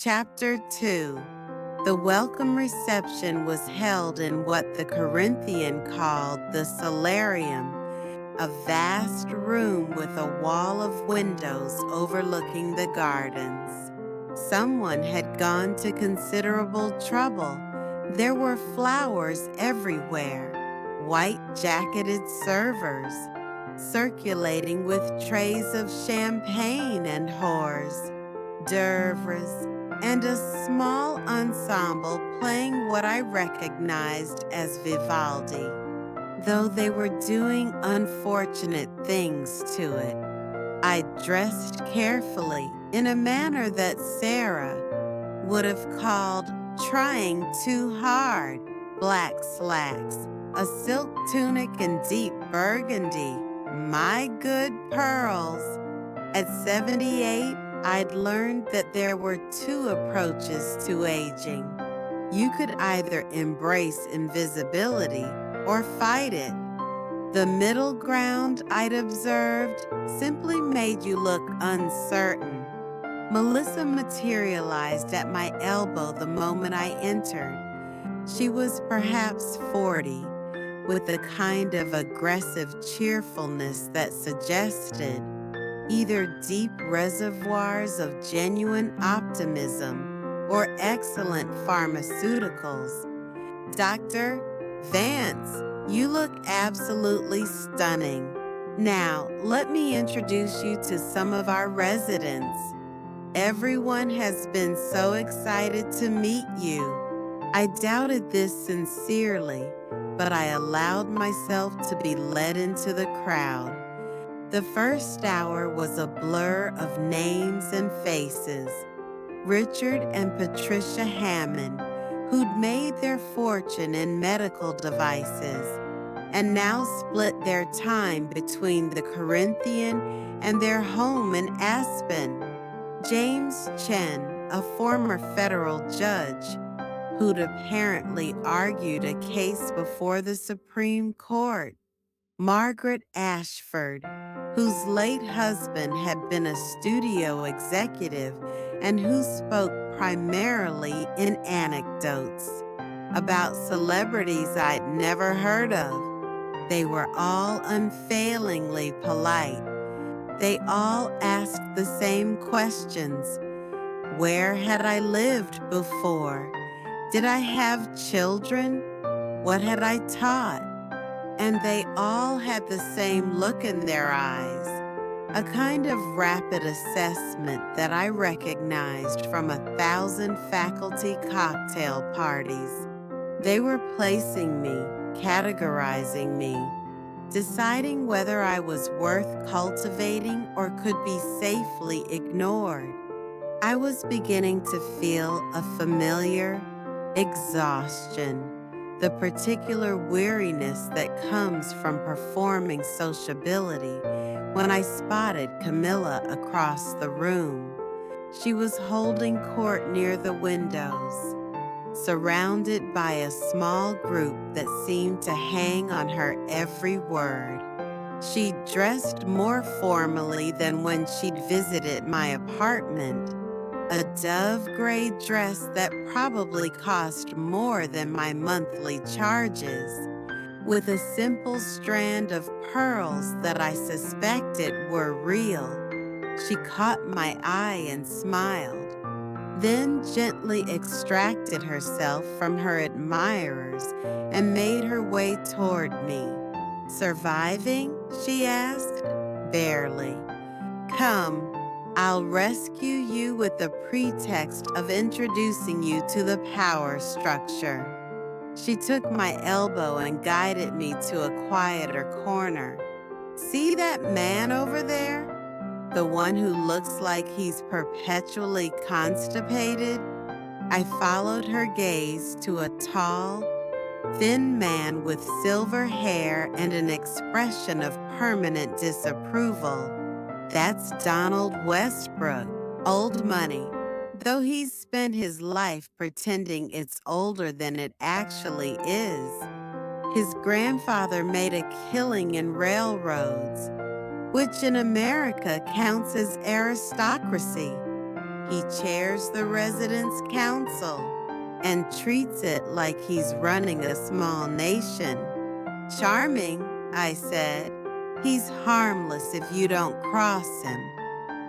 Chapter 2. The welcome reception was held in what the Corinthian called the solarium, a vast room with a wall of windows overlooking the gardens. Someone had gone to considerable trouble. There were flowers everywhere, white-jacketed servers, circulating with trays of champagne and hors d'oeuvres, and a small ensemble playing what I recognized as Vivaldi, though they were doing unfortunate things to it. I dressed carefully in a manner that Sarah would have called trying too hard. Black slacks, a silk tunic in deep burgundy, my good pearls. At 78, I'd learned that there were two approaches to aging. You could either embrace invisibility or fight it. The middle ground, I'd observed, simply made you look uncertain. Melissa materialized at my elbow the moment I entered. She was perhaps 40, with a kind of aggressive cheerfulness that suggested either deep reservoirs of genuine optimism or excellent pharmaceuticals. Dr. Vance, you look absolutely stunning. Now, let me introduce you to some of our residents. Everyone has been so excited to meet you. I doubted this sincerely, but I allowed myself to be led into the crowd. The first hour was a blur of names and faces. Richard and Patricia Hammond, who'd made their fortune in medical devices and now split their time between the Corinthian and their home in Aspen. James Chen, a former federal judge, who'd apparently argued a case before the Supreme Court. Margaret Ashford, whose late husband had been a studio executive and who spoke primarily in anecdotes about celebrities I'd never heard of. They were all unfailingly polite. They all asked the same questions. Where had I lived before? Did I have children? What had I taught? And they all had the same look in their eyes, a kind of rapid assessment that I recognized from 1,000 faculty cocktail parties. They were placing me, categorizing me, deciding whether I was worth cultivating or could be safely ignored. I was beginning to feel a familiar exhaustion, the particular weariness that comes from performing sociability, when I spotted Camilla across the room. She was holding court near the windows, surrounded by a small group that seemed to hang on her every word. She dressed more formally than when she'd visited my apartment, a dove-gray dress that probably cost more than my monthly charges, with a simple strand of pearls that I suspected were real. She caught my eye and smiled, then gently extracted herself from her admirers and made her way toward me. "Surviving?" she asked. "Barely. Come, I'll rescue you with the pretext of introducing you to the power structure." She took my elbow and guided me to a quieter corner. "See that man over there? The one who looks like he's perpetually constipated?" I followed her gaze to a tall, thin man with silver hair and an expression of permanent disapproval. "That's Donald Westbrook, old money, though he's spent his life pretending it's older than it actually is. His grandfather made a killing in railroads, which in America counts as aristocracy. He chairs the residents' council and treats it like he's running a small nation. Charming, I said. He's harmless if you don't cross him,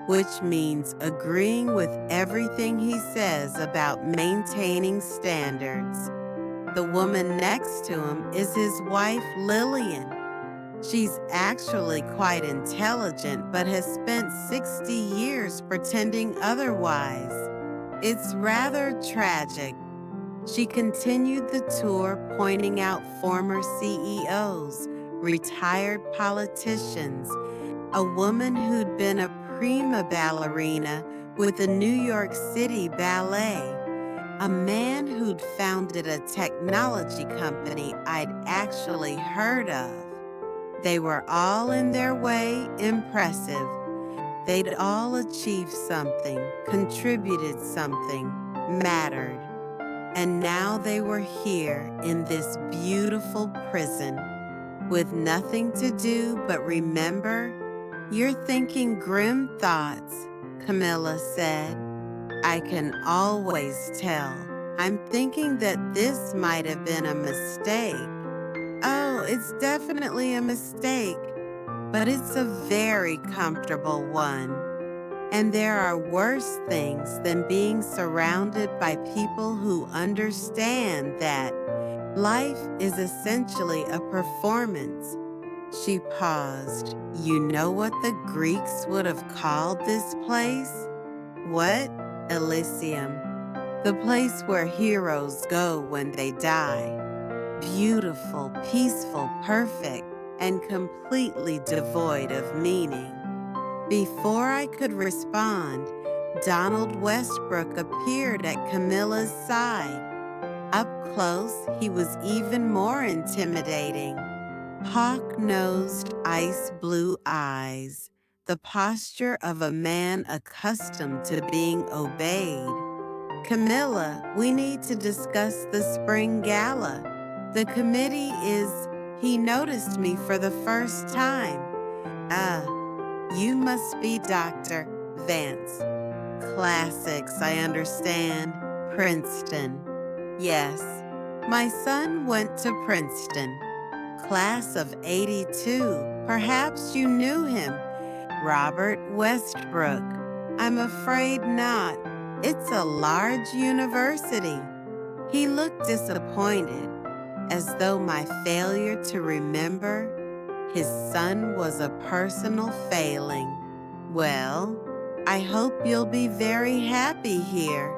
which means agreeing with everything he says about maintaining standards. The woman next to him is his wife, Lillian. She's actually quite intelligent, but has spent 60 years pretending otherwise. It's rather tragic. She continued the tour, pointing out former CEOs, retired politicians, a woman who'd been a prima ballerina with the New York City Ballet, a man who'd founded a technology company I'd actually heard of. They were all in their way impressive. They'd all achieved something, contributed something, mattered. And now they were here in this beautiful prison with nothing to do but remember. You're thinking grim thoughts, Camilla said. I can always tell. I'm thinking that this might have been a mistake. Oh, it's definitely a mistake, but it's a very comfortable one. And there are worse things than being surrounded by people who understand that life is essentially a performance. She paused. You know what the Greeks would have called this place? What? Elysium. The place where heroes go when they die. Beautiful, peaceful, perfect, and completely devoid of meaning. Before I could respond, Donald Westbrook appeared at Camilla's side. Up close, he was even more intimidating. Hawk-nosed, ice-blue eyes, the posture of a man accustomed to being obeyed. Camilla, we need to discuss the spring gala. The committee is... He noticed me for the first time. You must be Dr. Vance. Classics, I understand. Princeton. Yes, my son went to Princeton. Class of '82. Perhaps you knew him. Robert Westbrook. I'm afraid not. It's a large university. He looked disappointed, as though my failure to remember his son was a personal failing. Well, I hope you'll be very happy here.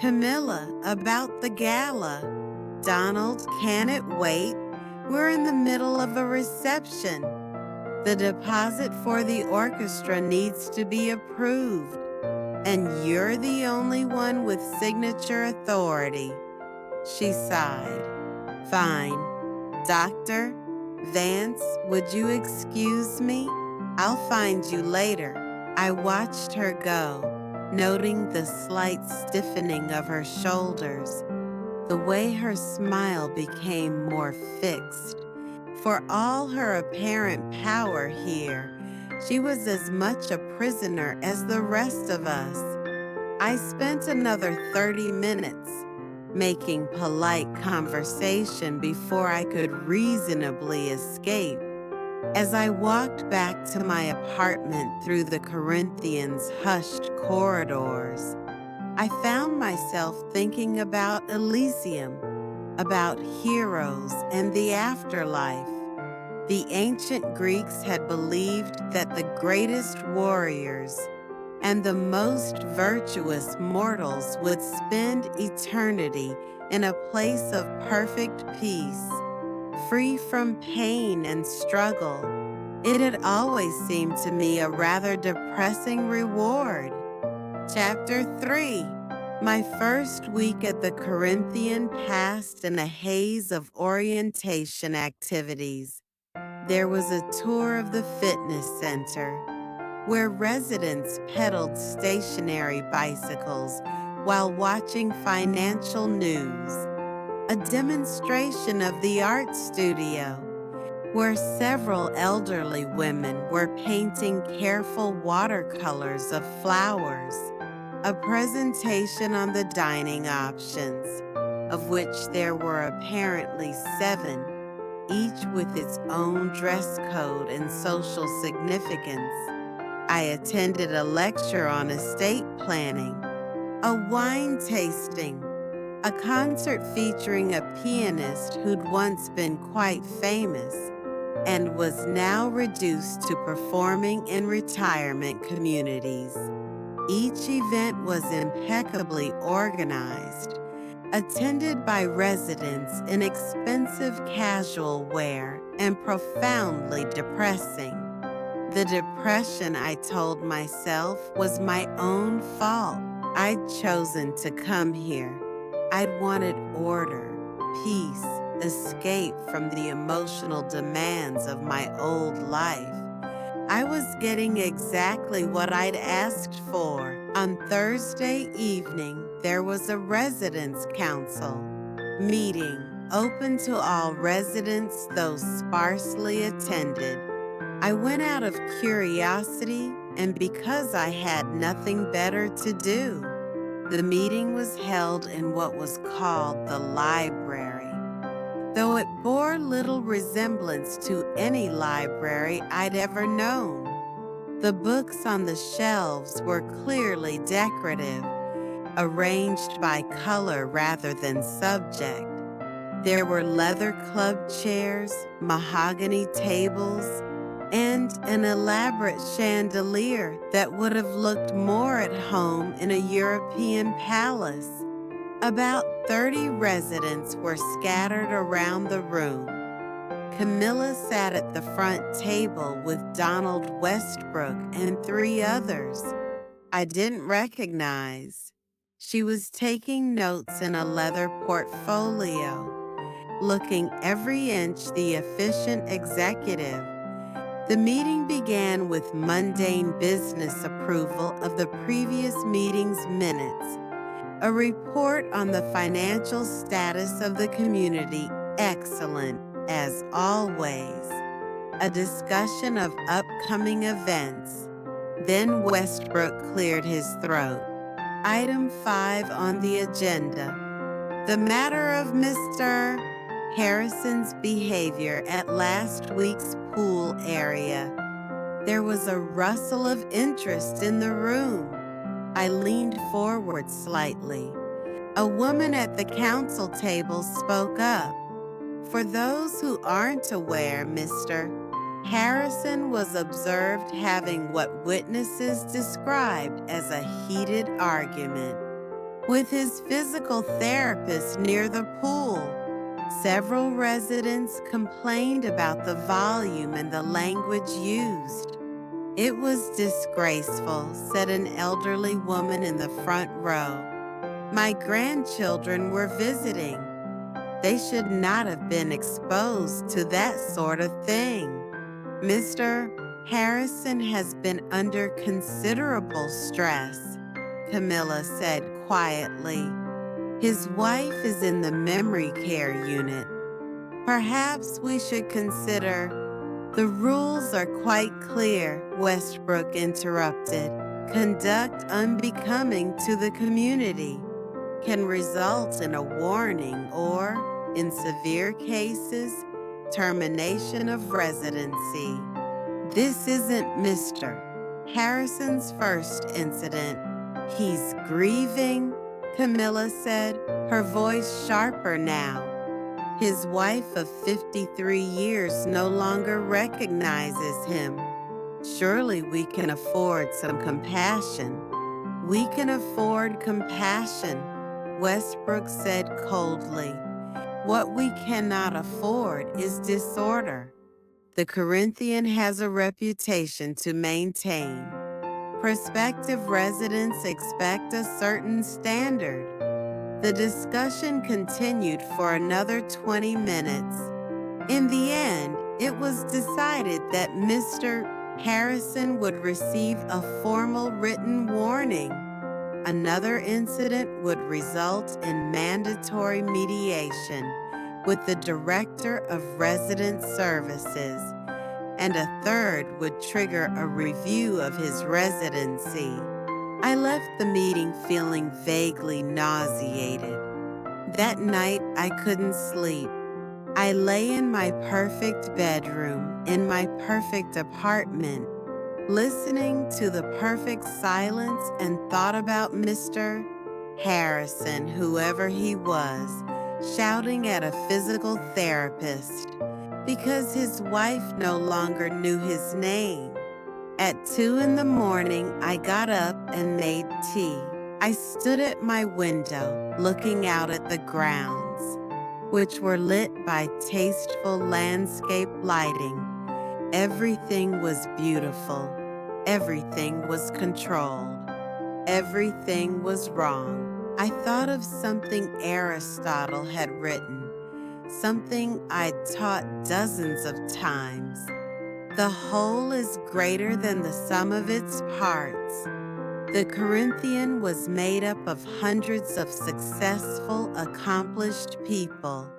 Camilla, about the gala. Donald, can it wait? We're in the middle of a reception. The deposit for the orchestra needs to be approved, and you're the only one with signature authority. She sighed. Fine. Doctor Vance, would you excuse me? I'll find you later. I watched her go, noting the slight stiffening of her shoulders, the way her smile became more fixed. For all her apparent power here, she was as much a prisoner as the rest of us. I spent another 30 minutes making polite conversation before I could reasonably escape. As I walked back to my apartment through the Corinthians' hushed corridors, I found myself thinking about Elysium, about heroes and the afterlife. The ancient Greeks had believed that the greatest warriors and the most virtuous mortals would spend eternity in a place of perfect peace, free from pain and struggle. It had always seemed to me a rather depressing reward. Chapter 3. My first week at the Corinthian passed in a haze of orientation activities. There was a tour of the fitness center, where residents pedaled stationary bicycles while watching financial news, a demonstration of the art studio, where several elderly women were painting careful watercolors of flowers, a presentation on the dining options, of which there were apparently 7, each with its own dress code and social significance. I attended a lecture on estate planning, a wine tasting, a concert featuring a pianist who'd once been quite famous and was now reduced to performing in retirement communities. Each event was impeccably organized, attended by residents in expensive casual wear and profoundly depressing. The depression, I told myself, was my own fault. I'd chosen to come here. I'd wanted order, peace, escape from the emotional demands of my old life. I was getting exactly what I'd asked for. On Thursday evening, there was a residence council meeting open to all residents, though sparsely attended. I went out of curiosity and because I had nothing better to do. The meeting was held in what was called the library. Though it bore little resemblance to any library I'd ever known. The books on the shelves were clearly decorative, arranged by color rather than subject. There were leather club chairs, mahogany tables, and an elaborate chandelier that would have looked more at home in a European palace. About 30 residents were scattered around the room. Camilla sat at the front table with Donald Westbrook and 3 others I didn't recognize. She was taking notes in a leather portfolio, looking every inch the efficient executive. The meeting began with mundane business approval of the previous meeting's minutes, a report on the financial status of the community, excellent as always, a discussion of upcoming events. Then Westbrook cleared his throat. Item 5 on the agenda. The matter of Mr. Harrison's behavior at last week's pool area. There was a rustle of interest in the room. I leaned forward slightly. A woman at the council table spoke up. For those who aren't aware, Mr. Harrison was observed having what witnesses described as a heated argument with his physical therapist near the pool. Several residents complained about the volume and the language used. It was disgraceful, said an elderly woman in the front row. My grandchildren were visiting. They should not have been exposed to that sort of thing. Mr. Harrison has been under considerable stress, Camilla said quietly. His wife is in the memory care unit. Perhaps we should consider. The rules are quite clear, Westbrook interrupted. Conduct unbecoming to the community can result in a warning or, in severe cases, termination of residency. This isn't Mr. Harrison's first incident. He's grieving, Camilla said, her voice sharper now. His wife of 53 years no longer recognizes him. Surely we can afford some compassion. We can afford compassion, Westbrook said coldly. What we cannot afford is disorder. The Corinthian has a reputation to maintain. Prospective residents expect a certain standard. The discussion continued for another 20 minutes. In the end, it was decided that Mr. Harrison would receive a formal written warning. Another incident would result in mandatory mediation with the Director of Resident Services, and a third would trigger a review of his residency. I left the meeting feeling vaguely nauseated. That night, I couldn't sleep. I lay in my perfect bedroom, in my perfect apartment, listening to the perfect silence and thought about Mr. Harrison, whoever he was, shouting at a physical therapist because his wife no longer knew his name. At 2 in the morning, I got up and made tea. I stood at my window, looking out at the grounds, which were lit by tasteful landscape lighting. Everything was beautiful. Everything was controlled. Everything was wrong. I thought of something Aristotle had written, something I'd taught dozens of times. The whole is greater than the sum of its parts. The Corinthian was made up of hundreds of successful, accomplished people.